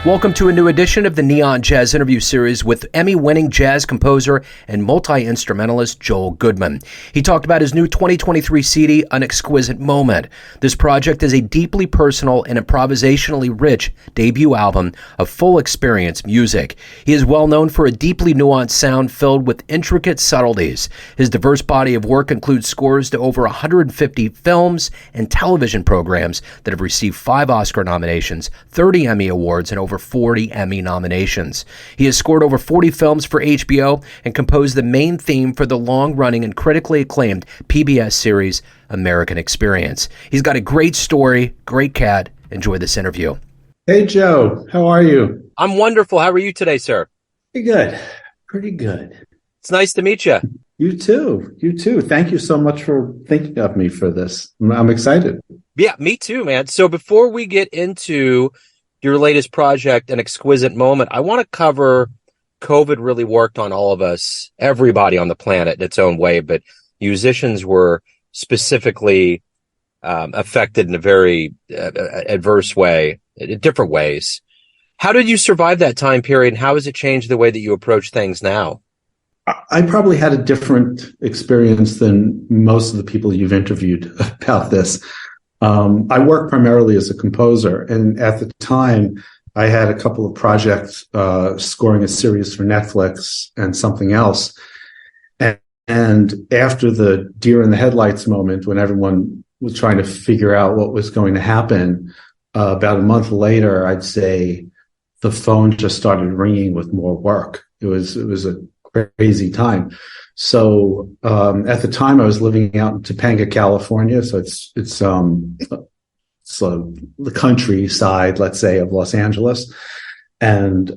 Welcome to a new edition of the Neon Jazz interview series with Emmy-winning jazz composer and multi-instrumentalist Joel Goodman. He talked about his new 2023 CD, An Exquisite Moment. This project is a deeply personal and improvisationally rich debut album of full experience music. He is well known for a deeply nuanced sound filled with intricate subtleties. His diverse body of work includes scores to over 150 films and television programs that have received 5 Oscar nominations, 30 Emmy Awards, and over 40 Emmy nominations. He has scored over 40 films for HBO and composed the main theme for the long-running and critically acclaimed PBS series American Experience. He's got a great story, great cat. Enjoy this interview. Hey, Joe. How are you? I'm wonderful. How are you today, sir? Pretty good. Pretty good. It's nice to meet you. You too. You too. Thank you so much for thinking of me for this. I'm excited. Yeah, me too, man. So before we get into your latest project, An Exquisite Moment, I want to cover COVID really worked on all of us, everybody on the planet in its own way, but musicians were specifically affected in a very adverse way, in different ways. How did you survive that time period, and how has it changed the way that you approach things now? I probably had a different experience than most of the people you've interviewed about this. I work primarily as a composer, and at the time, I had a couple of projects scoring a series for Netflix and something else. And after the deer in the headlights moment, when everyone was trying to figure out what was going to happen, about a month later, I'd say the phone just started ringing with more work. It was a crazy time. So at the time, I was living out in Topanga, California. So it's the countryside, let's say, of Los Angeles, and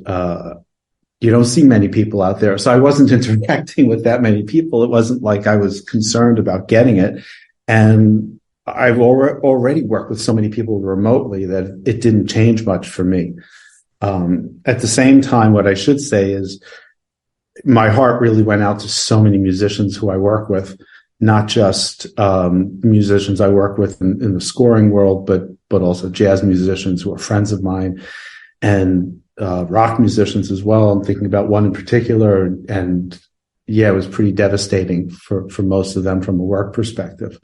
you don't see many people out there. So I wasn't interacting with that many people. It wasn't like I was concerned about getting it, and I've already worked with so many people remotely that it didn't change much for me. At the same time, what I should say is, my heart really went out to so many musicians who I work with, not just musicians I work with in the scoring world, but also jazz musicians who are friends of mine, and rock musicians as well. I'm thinking about one in particular, and yeah, it was pretty devastating for most of them from a work perspective.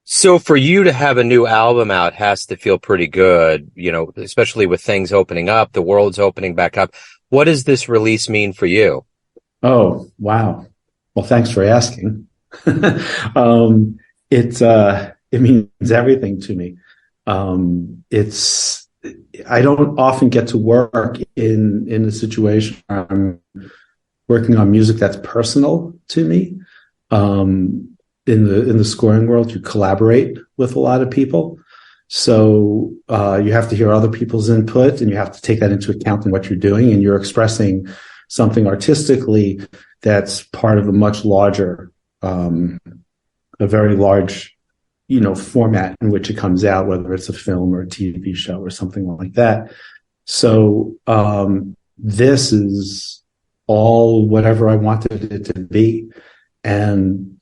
So for you to have a new album out has to feel pretty good, you know, especially with things opening up, the world's opening back up. What does this release mean for you? Oh, wow. Well, thanks for asking. It means everything to me. I don't often get to work in a situation where I'm working on music that's personal to me. In the scoring world, you collaborate with a lot of people. So you have to hear other people's input, and you have to take that into account in what you're doing, and you're expressing something artistically that's part of a much larger, a very large, format in which it comes out, whether it's a film or a TV show or something like that. So this is all whatever I wanted it to be, and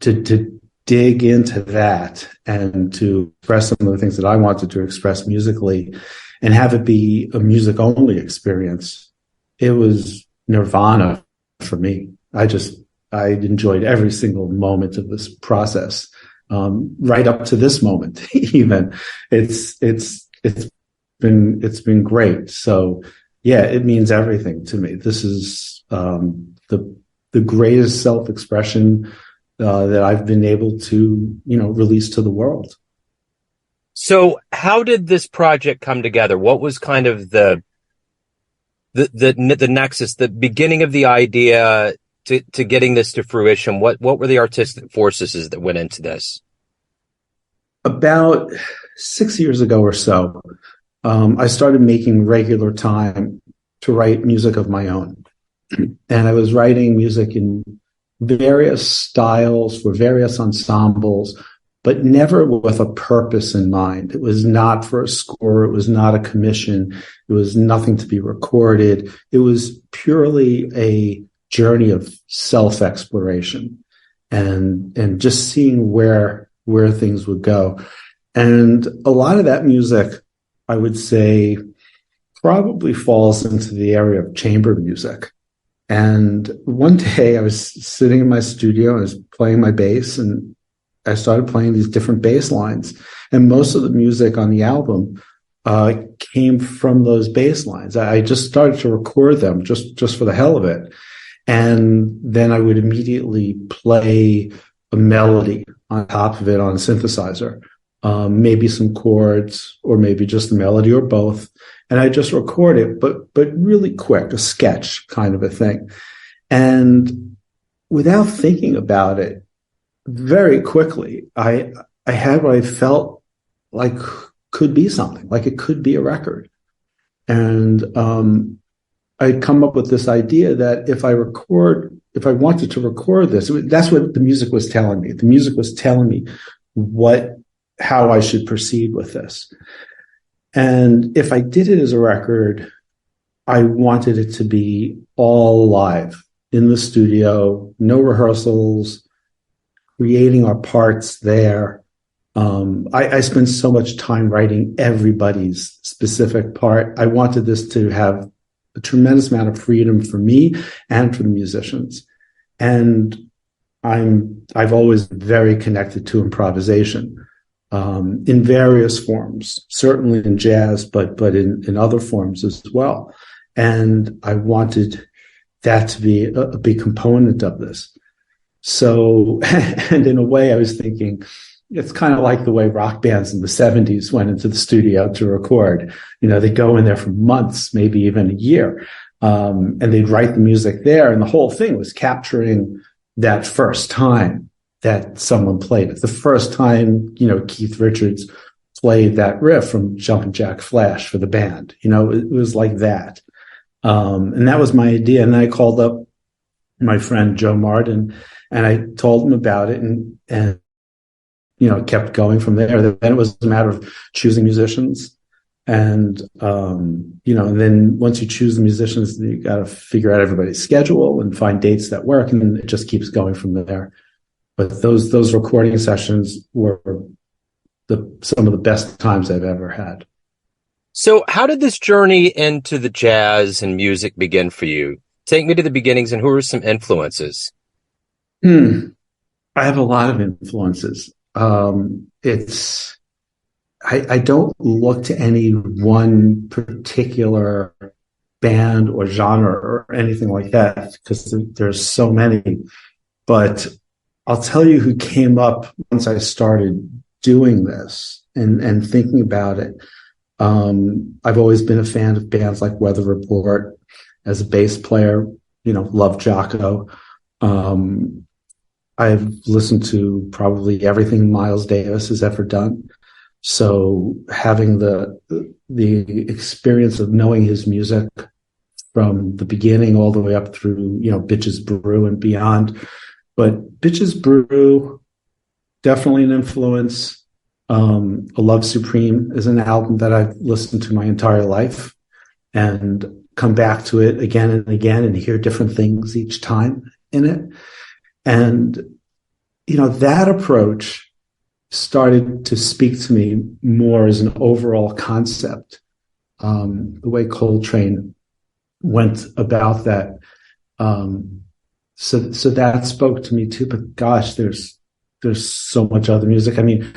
to dig into that and to express some of the things that I wanted to express musically and have it be a music only experience. It was nirvana for me. I enjoyed every single moment of this process, right up to this moment. Even it's been great. So yeah, it means everything to me. This is the greatest self-expression that I've been able to, release to the world. So how did this project come together? What was kind of the nexus, the beginning of the idea to getting this to fruition? What were the artistic forces that went into this? About 6 years ago or so, I started making regular time to write music of my own. And I was writing music in various styles for various ensembles, but never with a purpose in mind. It was not for a score. It was not a commission. It was nothing to be recorded. It was purely a journey of self-exploration and just seeing where things would go. And a lot of that music, I would say, probably falls into the area of chamber music. And one day I was sitting in my studio and I was playing my bass, and I started playing these different bass lines. And most of the music on the album came from those bass lines. I just started to record them just for the hell of it. And then I would immediately play a melody on top of it on a synthesizer, maybe some chords, or maybe just the melody, or both. And I just record it, but really quick, a sketch kind of a thing. And without thinking about it, very quickly, I had what I felt like could be something, like it could be a record. And I'd come up with this idea that if I wanted to record this, that's what the music was telling me. The music was telling me how I should proceed with this. And if I did it as a record, I wanted it to be all live in the studio, no rehearsals, creating our parts there. I spent so much time writing everybody's specific part. I wanted this to have a tremendous amount of freedom for me and for the musicians. And I've always been very connected to improvisation. In various forms, certainly in jazz, but in other forms as well. And I wanted that to be a big component of this. So, and in a way I was thinking, it's kind of like the way rock bands in the 70s went into the studio to record. They'd go in there for months, maybe even a year, and they'd write the music there. And the whole thing was capturing that first time that someone played it. The first time, Keith Richards played that riff from Jumpin' Jack Flash for the band. It was like that. And that was my idea. And then I called up my friend Joe Martin and I told him about it, and it kept going from there. Then it was a matter of choosing musicians. And, and then once you choose the musicians, you got to figure out everybody's schedule and find dates that work. And it just keeps going from there. But those recording sessions were some of the best times I've ever had. So how did this journey into the jazz and music begin for you? Take me to the beginnings, and who are some influences? I have a lot of influences. I don't look to any one particular band or genre or anything like that, because there's so many. But I'll tell you who came up once I started doing this and thinking about it. I've always been a fan of bands like Weather Report. As a bass player, love Jocko. I've listened to probably everything Miles Davis has ever done. So having the experience of knowing his music from the beginning all the way up through, Bitches Brew and beyond. But Bitches Brew, definitely an influence. A Love Supreme is an album that I've listened to my entire life and come back to it again and again and hear different things each time in it. And, that approach started to speak to me more as an overall concept. The way Coltrane went about that. So that spoke to me too, but gosh, there's so much other music. I mean,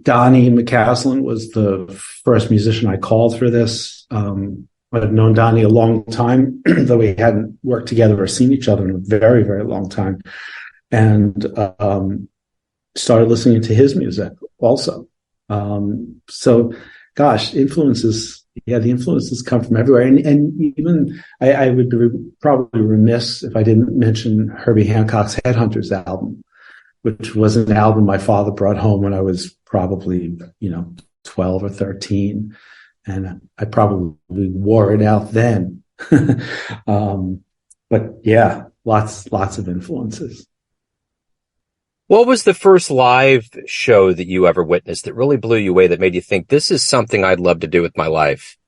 Donnie McCaslin was the first musician I called for this. I've known Donnie a long time, though we hadn't worked together or seen each other in a very, very long time. And started listening to his music also. So, gosh, influences, the influences come from everywhere. And even I would be probably remiss if I didn't mention Herbie Hancock's Headhunters album, which was an album my father brought home when I was probably, 12 or 13. And I probably wore it out then. But yeah, lots of influences. What was the first live show that you ever witnessed that really blew you away, that made you think, this is something I'd love to do with my life?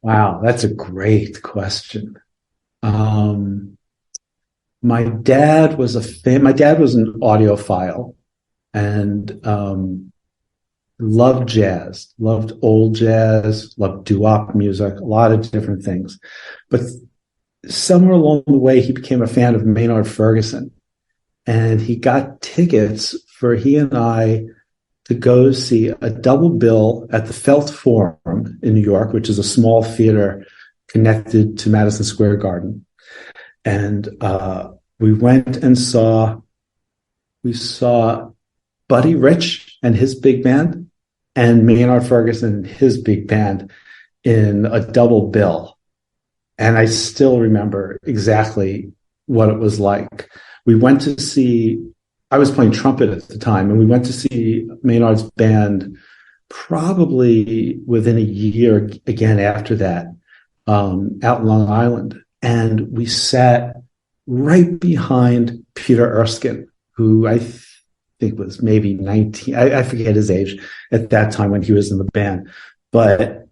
Wow, that's a great question. My dad was an audiophile, and loved jazz, loved old jazz, loved doo-wop music, a lot of different things. But somewhere along the way, he became a fan of Maynard Ferguson. And he got tickets for he and I to go see a double bill at the Felt Forum in New York, which is a small theater connected to Madison Square Garden. And we went and saw Buddy Rich and his big band and Maynard Ferguson and his big band in a double bill. And I still remember exactly what it was like. We went to see, I was playing trumpet at the time, and we went to see Maynard's band probably within a year again after that, out in Long Island. And we sat right behind Peter Erskine, who I think was maybe 19. I forget his age at that time when he was in the band. But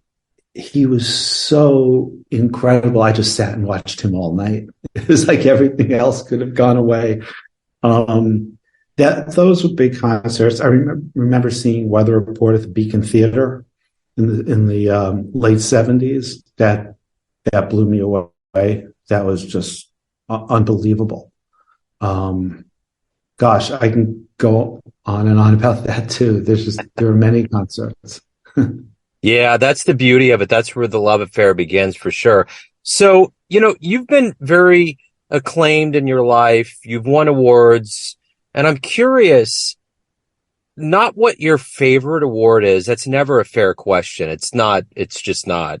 he was so incredible. I just sat and watched him all night. It was like everything else could have gone away. Those were big concerts. I remember seeing Weather Report at the Beacon Theater in the late 70s. That blew me away. That was just unbelievable. Gosh, I can go on and on about that too. There are many concerts. Yeah, that's the beauty of it. That's where the love affair begins for sure. So, you've been very acclaimed in your life. You've won awards. And I'm curious, not what your favorite award is. That's never a fair question. It's just not.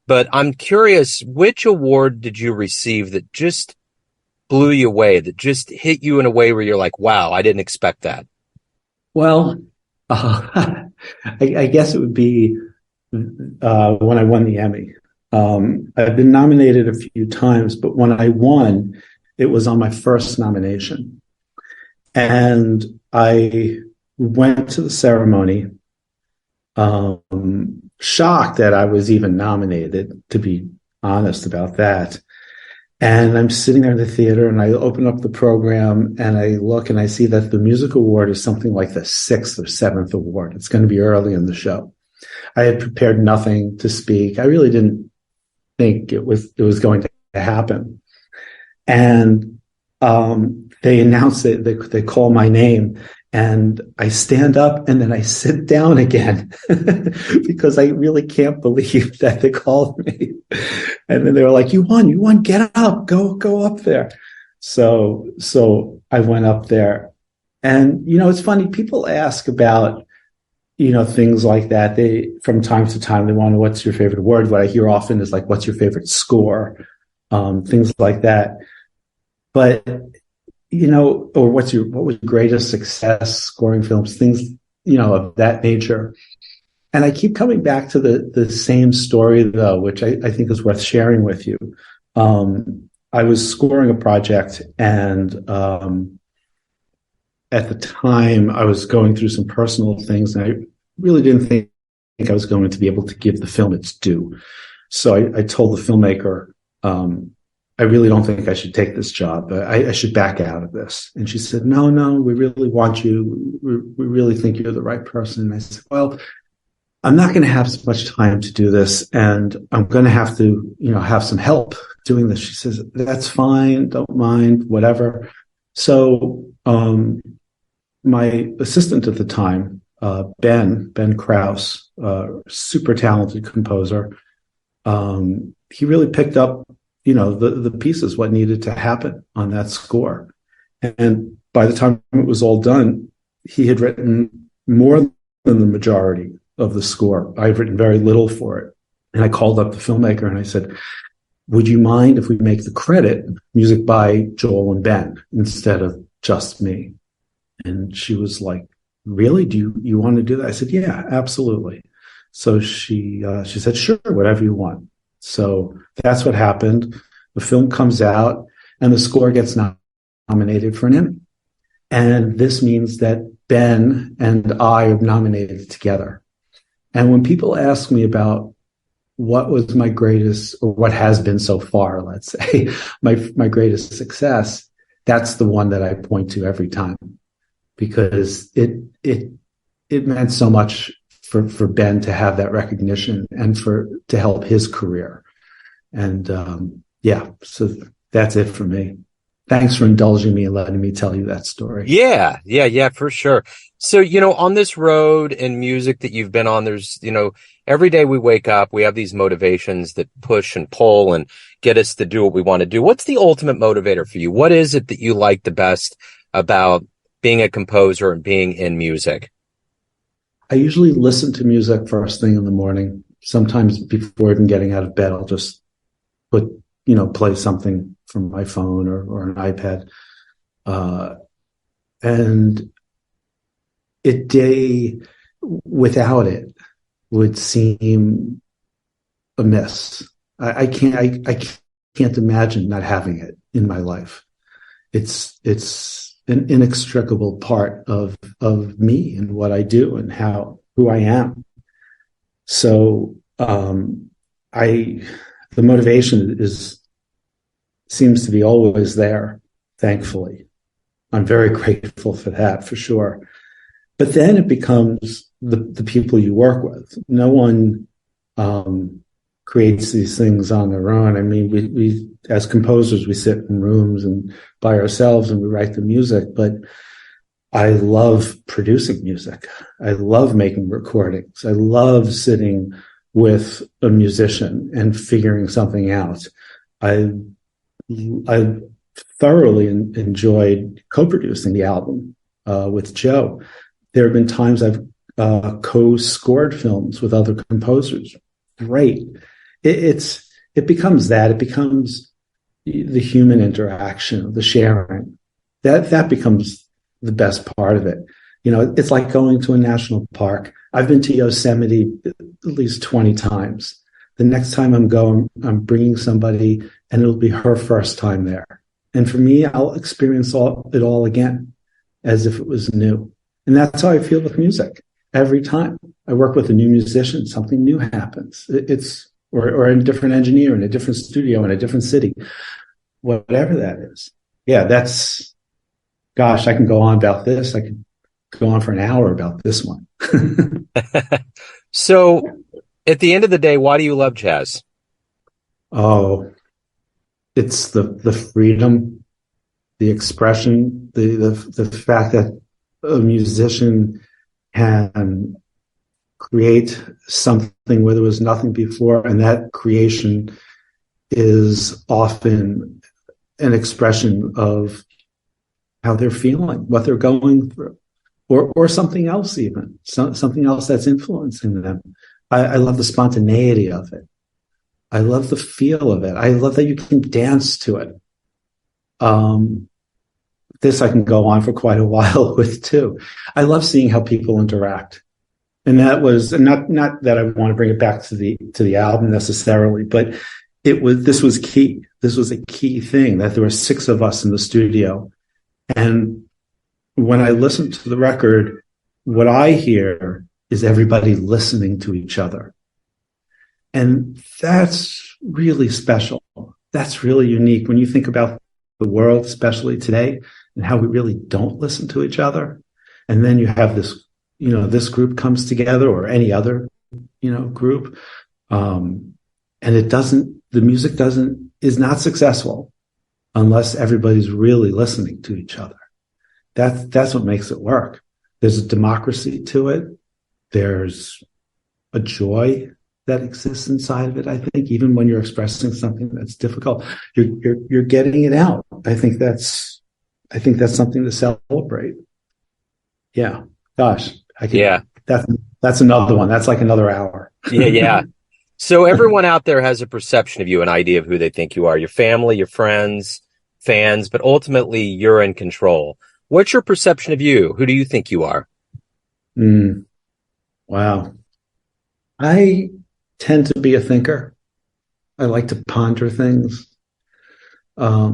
But I'm curious, which award did you receive that just blew you away, that just hit you in a way where you're like, wow, I didn't expect that? Well, I guess it would be when I won the Emmy. I've been nominated a few times, but when I won, it was on my first nomination. And I went to the ceremony, shocked that I was even nominated, to be honest about that. And I'm sitting there in the theater, and I open up the program, and I look, and I see that the music award is something like the 6th or 7th award. It's going to be early in the show. I had prepared nothing to speak. I really didn't think it was going to happen. And they announce it. They call my name, and I stand up, and then I sit down again because I really can't believe that they called me. And then they were like, "You won, get up, go up there." So I went up there, and it's funny. People ask about things like that. They, from time to time, they want to know, what's your favorite award? What I hear often is like, what's your favorite score? Things like that. But, or what was your greatest success scoring films, things, of that nature. And I keep coming back to the same story though, which I think is worth sharing with you. I was scoring a project, and, at the time, I was going through some personal things, and I really didn't think I was going to be able to give the film its due. So I told the filmmaker, I really don't think I should take this job. I should back out of this. And she said, no, we really want you. We really think you're the right person. And I said, well, I'm not going to have as much time to do this, and I'm going to have to, have some help doing this. She says, that's fine. Don't mind, whatever. So, my assistant at the time, Ben Krause, super talented composer, he really picked up, the pieces, what needed to happen on that score. And by the time it was all done, he had written more than the majority of the score. I've written very little for it. And I called up the filmmaker and I said, would you mind if we make the credit music by Joel and Ben instead of just me? And she was like, really? Do you want to do that? I said, yeah, absolutely. So she said, sure, whatever you want. So that's what happened. The film comes out, and the score gets nominated for an Emmy. And this means that Ben and I are nominated together. And when people ask me about what was my greatest, or what has been so far, let's say, my greatest success, that's the one that I point to every time, because it meant so much for Ben to have that recognition and to help his career. And so that's it for me. Thanks for indulging me and letting me tell you that story. Yeah, for sure. So, on this road and music that you've been on, there's, every day we wake up, we have these motivations that push and pull and get us to do what we want to do. What's the ultimate motivator for you? What is it that you like the best about being a composer and being in music? I usually listen to music first thing in the morning. Sometimes before even getting out of bed, I'll just play something from my phone or an iPad. And a day without it would seem amiss. I can't imagine not having it in my life. It's an inextricable part of me and what I do and who I am. So the motivation seems to be always there, thankfully. I'm very grateful for that, for sure. But then it becomes the people you work with. No one creates these things on their own. I mean, we as composers, we sit in rooms and by ourselves and we write the music, but I love producing music. I love making recordings. I love sitting with a musician and figuring something out. I thoroughly enjoyed co-producing the album with Joe. There have been times I've co-scored films with other composers. Great. It becomes that. It becomes the human interaction, the sharing. That becomes the best part of it. It's like going to a national park. I've been to Yosemite at least 20 times. The next time I'm going, I'm bringing somebody and it'll be her first time there. And for me, I'll experience it all again as if it was new. And that's how I feel with music. Every time I work with a new musician, something new happens. Or a different engineer in a different studio in a different city, whatever that is. Yeah, gosh, I can go on about this. I could go on for an hour about this one. So at the end of the day, why do you love jazz? Oh, it's the freedom, the expression, the fact that a musician can create something where there was nothing before, and that creation is often an expression of how they're feeling, what they're going through, or something else even, something else that's influencing them. I love the spontaneity of it. I love the feel of it. I love that you can dance to it. This I can go on for quite a while with too. I love seeing how people interact. And that was, and not that I want to bring it back to the album necessarily, but this was key. This was a key thing, that there were 6 of us in the studio. And when I listen to the record, what I hear is everybody listening to each other. And that's really special. That's really unique when you think about the world, especially today, and how we really don't listen to each other. And then you have this, this group comes together, or any other, group. And the music is not successful unless everybody's really listening to each other. That's what makes it work. There's a democracy to it. There's a joy that exists inside of it. I think even when you're expressing something that's difficult, you're getting it out. I think that's something to celebrate. Yeah. Gosh. That's another one. That's like another hour. Yeah. So everyone out there has a perception of you, an idea of who they think you are, your family, your friends, fans, but ultimately you're in control. What's your perception of you? Who do you think you are? Wow. I tend to be a thinker. I like to ponder things. I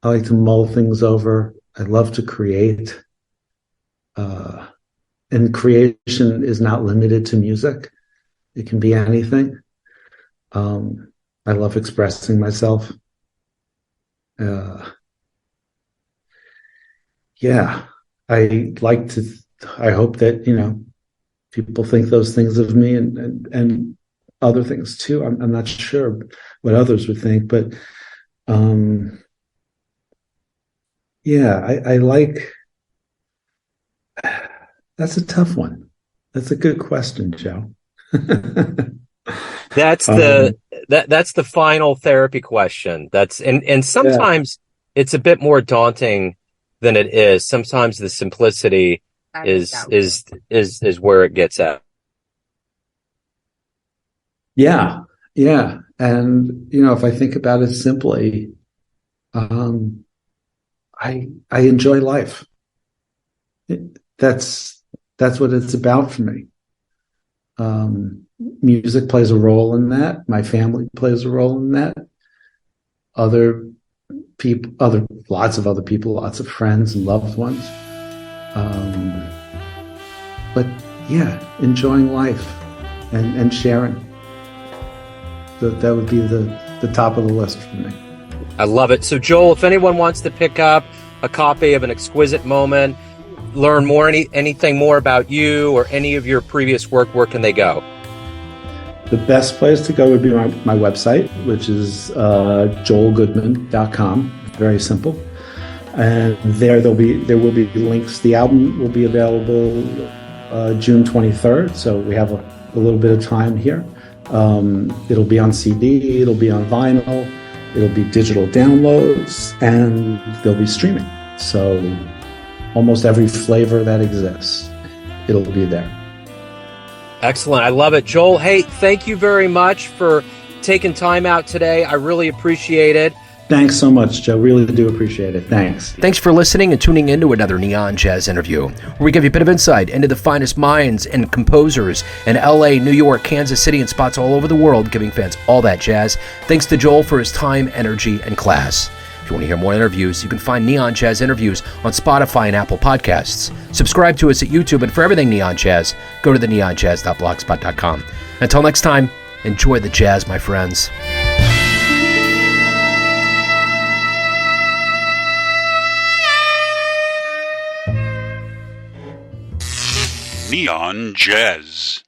like to mull things over. I love to create. And creation is not limited to music. It can be anything. I love expressing myself. Yeah, I hope that, people think those things of me, and other things too. I'm not sure what others would think, but yeah, I like. That's a tough one. That's a good question, Joe. That's that's the final therapy question. And Yeah, sometimes it's a bit more daunting than it is. Sometimes the simplicity is where it gets at. yeah, yeah. And if I think about it simply, um, I enjoy life. That's that's what it's about for me. Music plays a role in that. My family plays a role in that. Other people, lots of other people, lots of friends and loved ones. Um, but yeah, enjoying life and sharing. That would be the top of the list for me. I love it. So, Joel, if anyone wants to pick up a copy of An Exquisite Moment, learn more, anything more about you or any of your previous work, where can they go? The best place to go would be my website, which is joelgoodman.com. Very simple. And there will be links. The album will be available June 23rd, so we have a little bit of time here. It'll be on CD, it'll be on vinyl, it'll be digital downloads, and they'll be streaming. So almost every flavor that exists, it'll be there. Excellent. I love it. Joel, hey, thank you very much for taking time out today. I really appreciate it. Thanks so much, Joe. Really do appreciate it. Thanks. Thanks for listening and tuning in to another Neon Jazz interview, where we give you a bit of insight into the finest minds and composers in LA, New York, Kansas City, and spots all over the world, giving fans all that jazz. Thanks to Joel for his time, energy, and class. If you want to hear more interviews, you can find Neon Jazz interviews on Spotify and Apple Podcasts. Subscribe to us at YouTube, and for everything Neon Jazz, go to the neonjazz.blogspot.com. Until next time, enjoy the jazz, my friends. Neon Jazz.